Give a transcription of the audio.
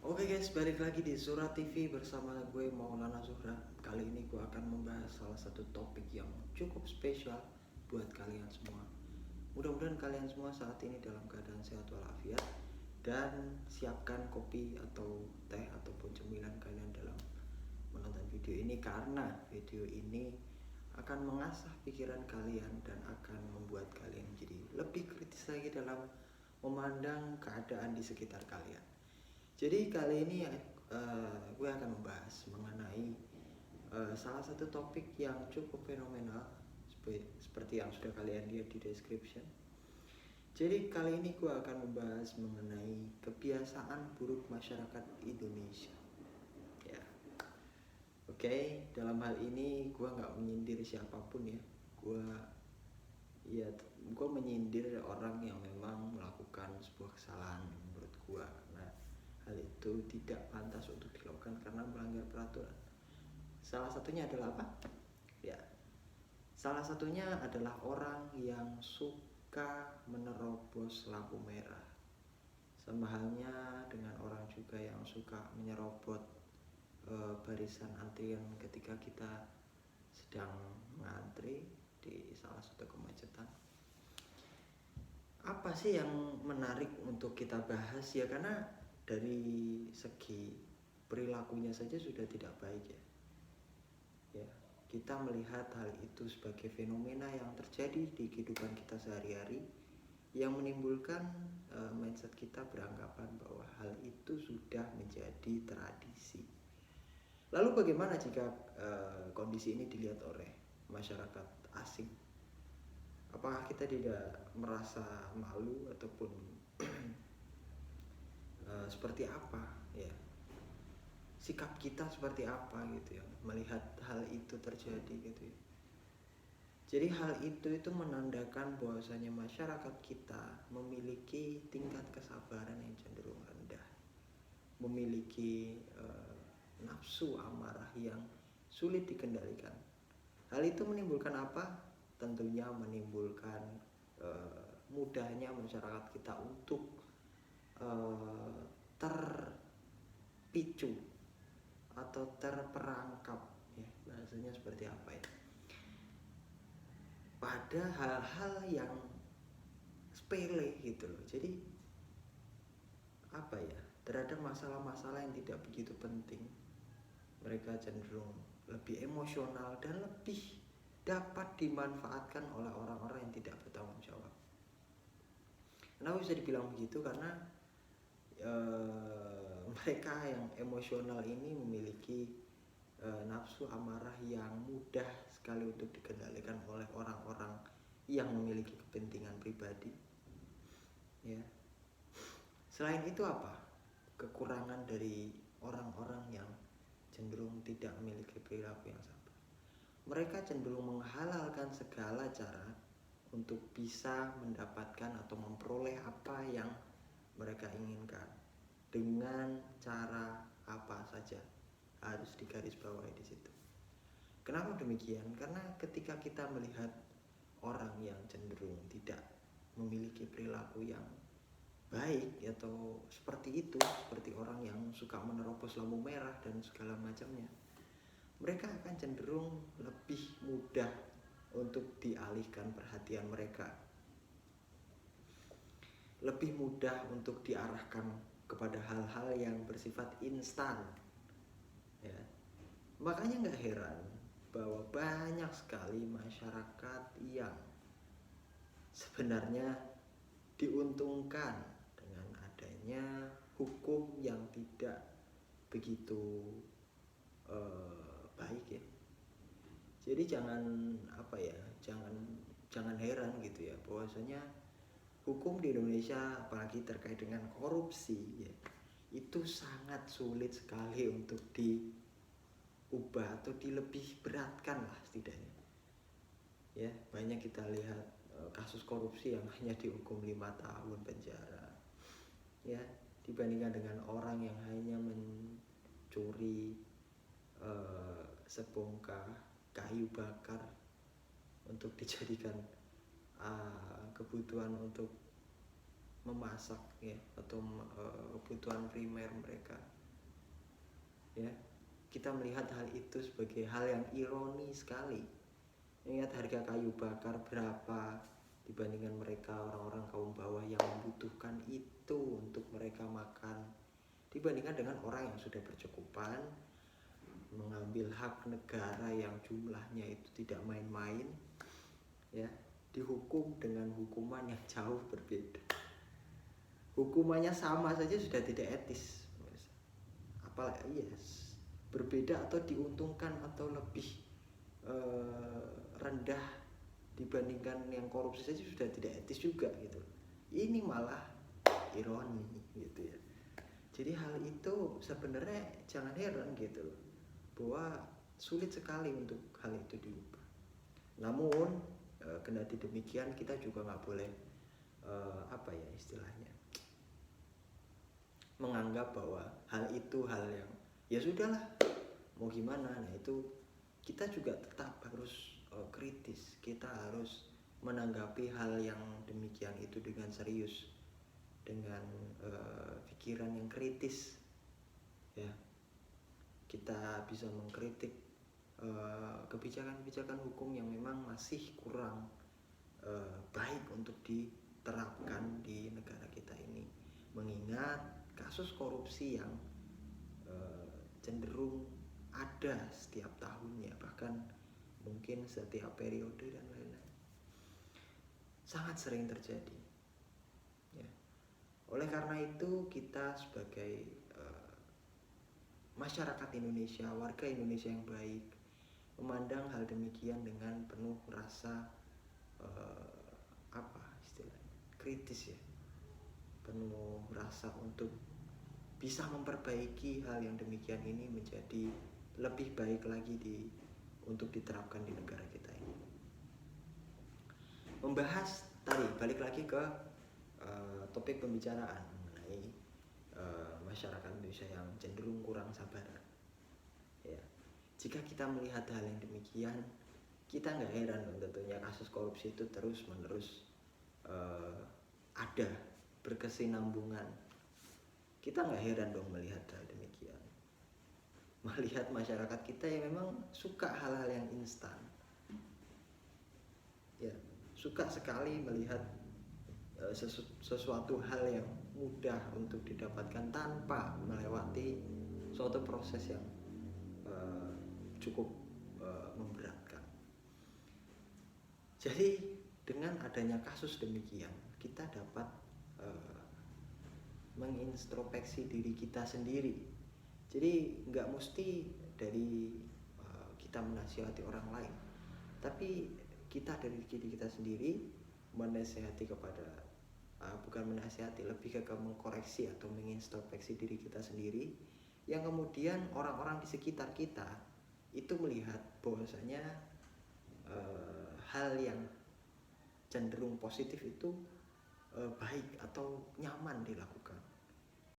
Oke guys, balik lagi di Zura TV bersama gue Maulana Zuhra. Kali ini gue akan membahas salah satu topik yang cukup spesial buat kalian semua. Mudah-mudahan kalian semua saat ini dalam keadaan sehat walafiat dan siapkan kopi atau teh ataupun cemilan kalian dalam menonton video ini, karena video ini akan mengasah pikiran kalian dan akan membuat kalian menjadi lebih kritis lagi dalam memandang keadaan di sekitar kalian. Jadi kali ini gue akan membahas mengenai salah satu topik yang cukup fenomenal seperti yang sudah kalian lihat di description. Jadi kali ini gue akan membahas mengenai kebiasaan buruk masyarakat Indonesia. Ya, oke. Dalam hal ini gue nggak menyindir siapapun ya. Gue menyindir orang yang memang melakukan sebuah kesalahan menurut gue. Nah, hal itu tidak pantas untuk dilakukan karena melanggar peraturan. Salah satunya adalah apa? Ya, salah satunya adalah orang yang suka menerobos lampu merah. Sama halnya dengan orang juga yang suka menyerobot barisan antrian ketika kita sedang mengantri di salah satu kemacetan. Apa sih yang menarik untuk kita bahas ya, karena dari segi perilakunya saja sudah tidak baik ya. Ya, kita melihat hal itu sebagai fenomena yang terjadi di kehidupan kita sehari-hari yang menimbulkan mindset kita beranggapan bahwa hal itu sudah menjadi tradisi. Lalu bagaimana jika kondisi ini dilihat oleh masyarakat asing? Apakah kita tidak merasa malu ataupun seperti apa ya, sikap kita seperti apa gitu ya melihat hal itu terjadi gitu ya. Jadi hal itu menandakan bahwasanya masyarakat kita memiliki tingkat kesabaran yang cenderung rendah, memiliki nafsu amarah yang sulit dikendalikan. Hal itu menimbulkan apa? Tentunya menimbulkan mudahnya masyarakat kita untuk terpicu atau terperangkap ya, bahasanya seperti apa ya, pada hal-hal yang sepele gitu loh. Jadi apa ya, terhadap masalah-masalah yang tidak begitu penting mereka cenderung lebih emosional dan lebih dapat dimanfaatkan oleh orang-orang yang tidak bertanggung jawab. Kenapa bisa dibilang begitu? Karena mereka yang emosional ini memiliki nafsu amarah yang mudah sekali untuk dikendalikan oleh orang-orang yang memiliki kepentingan pribadi. Ya. Selain itu apa? Kekurangan dari orang-orang yang cenderung tidak memiliki perilaku yang sabar. Mereka cenderung menghalalkan segala cara untuk bisa mendapatkan atau memperoleh apa yang mereka inginkan dengan cara apa saja, harus digarisbawahi di situ. Kenapa demikian? Karena ketika kita melihat orang yang cenderung tidak memiliki perilaku yang baik atau seperti itu, seperti orang yang suka menerobos lampu merah dan segala macamnya, mereka akan cenderung lebih mudah untuk dialihkan perhatian mereka, lebih mudah untuk diarahkan kepada hal-hal yang bersifat instan ya. Makanya gak heran bahwa banyak sekali masyarakat yang sebenarnya diuntungkan dengan adanya hukum yang tidak begitu baik ya. Jadi jangan heran gitu ya, bahwasanya hukum di Indonesia apalagi terkait dengan korupsi ya, itu sangat sulit sekali untuk diubah atau dilebih beratkan lah setidaknya. Ya, banyak kita lihat kasus korupsi yang hanya dihukum 5 tahun penjara. Ya, dibandingkan dengan orang yang hanya mencuri sebongkah kayu bakar untuk dijadikan kebutuhan untuk memasak ya, atau kebutuhan primer mereka ya. Kita melihat hal itu sebagai hal yang ironi sekali. Ingat harga kayu bakar berapa dibandingkan mereka orang-orang kaum bawah yang membutuhkan itu untuk mereka makan, dibandingkan dengan orang yang sudah berkecukupan mengambil hak negara yang jumlahnya itu tidak main-main ya, dihukum dengan hukuman yang jauh berbeda. Hukumannya sama saja sudah tidak etis, apalagi berbeda atau diuntungkan atau lebih rendah dibandingkan yang korupsi saja sudah tidak etis juga gitu. Ini malah ironi gitu ya. Jadi hal itu sebenarnya jangan heran gitu loh, bahwa sulit sekali untuk hal itu diubah. Namun kendati demikian kita juga nggak boleh istilahnya menganggap bahwa hal itu hal yang ya sudahlah mau gimana. Nah itu kita juga tetap harus kritis, kita harus menanggapi hal yang demikian itu dengan serius, dengan pikiran yang kritis ya. Kita bisa mengkritik kebijakan-kebijakan hukum yang memang masih kurang baik untuk diterapkan di negara kita ini, mengingat kasus korupsi yang cenderung ada setiap tahunnya, bahkan mungkin setiap periode dan lain-lain, sangat sering terjadi ya. Oleh karena itu kita sebagai masyarakat Indonesia, warga Indonesia yang baik, memandang hal demikian dengan penuh rasa kritis ya, penuh rasa untuk bisa memperbaiki hal yang demikian ini menjadi lebih baik lagi untuk diterapkan di negara kita ini. Membahas tadi, balik lagi ke topik pembicaraan mengenai masyarakat Indonesia yang cenderung kurang sabar ya. Jika kita melihat hal yang demikian, kita nggak heran dong tentunya kasus korupsi itu terus menerus ada berkesinambungan. Kita nggak heran dong melihat hal demikian, melihat masyarakat kita yang memang suka hal-hal yang instan ya, suka sekali melihat sesuatu hal yang mudah untuk didapatkan tanpa melewati suatu proses yang cukup memberatkan. Jadi dengan adanya kasus demikian, kita dapat mengintrospeksi diri kita sendiri. Jadi nggak mesti dari kita menasihati orang lain, tapi kita dari diri kita sendiri menasihati kepada bukan menasihati, lebih ke mengkoreksi atau mengintrospeksi diri kita sendiri, yang kemudian orang-orang di sekitar kita itu melihat bahwasanya hal yang cenderung positif itu baik atau nyaman dilakukan.